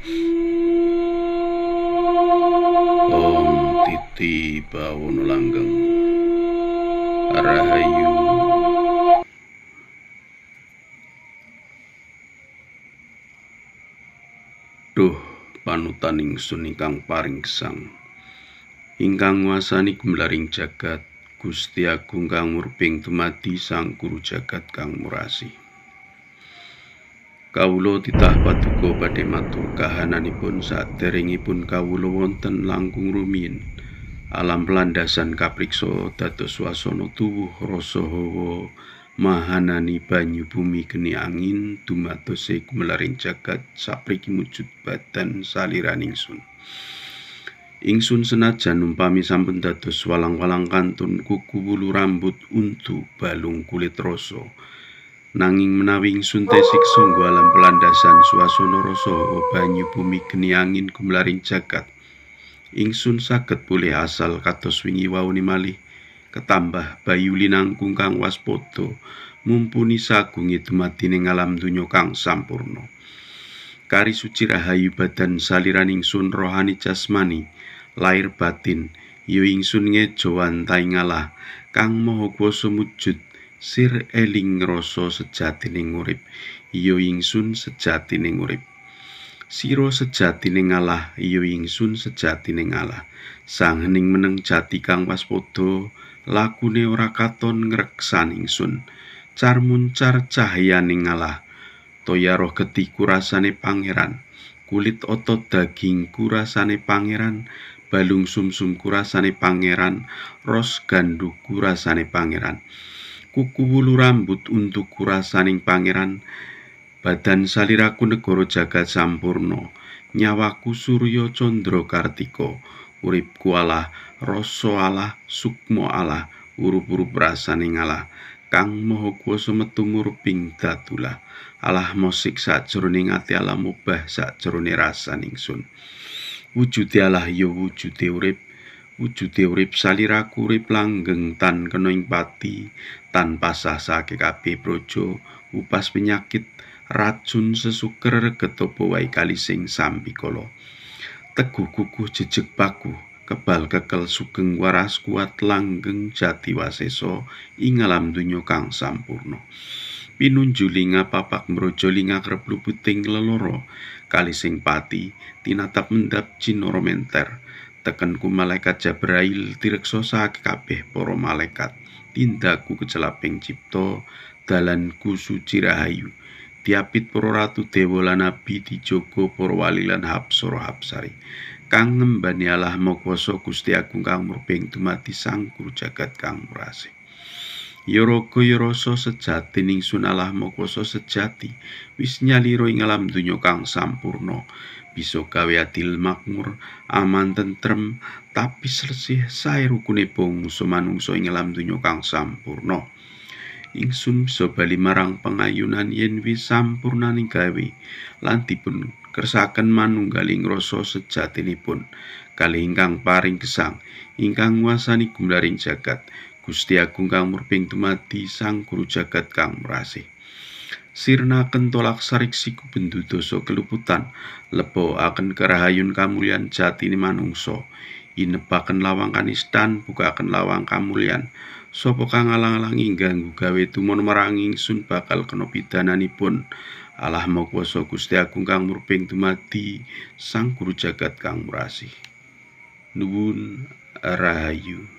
Om Titi Bawono Langgeng Rahayu. Duh panutan ingsun ingkang paring gesang, ingkang nguasani gumlaring jagat, Gusti Agung kang murping dumadi Sang Guru Jagat kang murasi. Kawula titah paduka badhe matur kahananipun saderengipun kawula wonten langkung rumiyin alam pelandasan kapriksa dados swasana tuwuh rasa hawa mahanani banyu bumi geni angin dumadose gumlaring jagat sapriki mujud badan saliran ingsun. Ingsun senajan umpami sampun dados walang-walang kantun kuku wulu rambut untu balung kulit rasa, nanging menawi ingsun tesik sangga alam pelandasan swasana rasa banyu bumi geni angin gumlaring jagat, ingsun saged pulih asal kados wingi waune malih, ketambah bayu linangkung kang waspada mumpuni sagunge dumadining alam donya kang sampurna. Kari suci rahayu badan saliran ingsun rohani jasmani lair batin, ya ingsun ngeja wantaing Allah kang maha kuwasa mujud sir eling rasa sejatining urip, ya ingsun sejatining urip. Sira sejatining Allah, ya ingsun sejatining Allah. Sang hening meneng jati kang waspada, lakune ora katon ngreksan ingsun. Carmuncar cahyaning Allah, toya roh getiku rasane pangeran, kulit otot dagingku rasane pangeran, balung sumsumku rasane pangeran, ros ganduku rasane pangeran, kuku wulu rambut untuku rasaning pangeran, badan saliraku negara jagat sampurna, nyawaku surya candra kartika, uripku Allah, rasa Allah, sukma Allah, urup-urup rasaning Allah, kang maha kuwasa metu murping datulah. Allah mosik sajroning ati Allah mubah sajrone rasaning ingsun. Wujude Allah ya wujude urip saliraku urip langgeng tan kena ing pati, tanpa sasake kabeh praja, upas penyakit, racun sesuker reget apa wae kalising sampikala. Teguh kukuh jejeg paku, kebal kekel sugeng waras kuat langgeng jati wasesa ing alam donya kang sampurna. Pinunjuling papak mrojoling akrep luputing lelara, kalising pati tinatap mendap cinara menter, tekenku malaikat Jabrail direksa sake kabeh para malaikat, tindaku kecelaping cipta, dalanku suci rahayu, diapit para ratu dewa lan nabi, dijaga para wali lan hapsara hapsari, kang ngembani Allah Maha Kuwasa Gusti Agung kang murping dumadi Sang Guru Jagat kang murasi. Ya raga ya rasa sejati ingsun Allah Maha Kuwasa sejati, wis nyalira ing alam donya kang sampurna, bisa gawe adil makmur, aman tentrem, tapi slesih sae rukune bangsa manungsa ing alam donya kang sampurna. Ingsun bisa bali marang pengayunan yen wis sampurnaning gawe lan dipun kersaken manunggaling rasa sejatinipun kalih ingkang paring gesang, ingkang nguasani gumlaring jagat, Gusti Agung kang murping dumadi Sang Guru Jagat kang murasi. Sirna kentolak sariksiku bendu dosa keluputan, leboaken kerahayun kamulyan jatine manungsa, inebaken lawang kanistan, bukaken lawang kamulyan. Sapa kang alang-alangi ganggu gawe tumon marang ingsun bakal kena pidananipun. Allah Maha Kuwasa Gusti Agung kang murping dumadi Sang Guru Jagat kang murasi. Nuwun rahayu.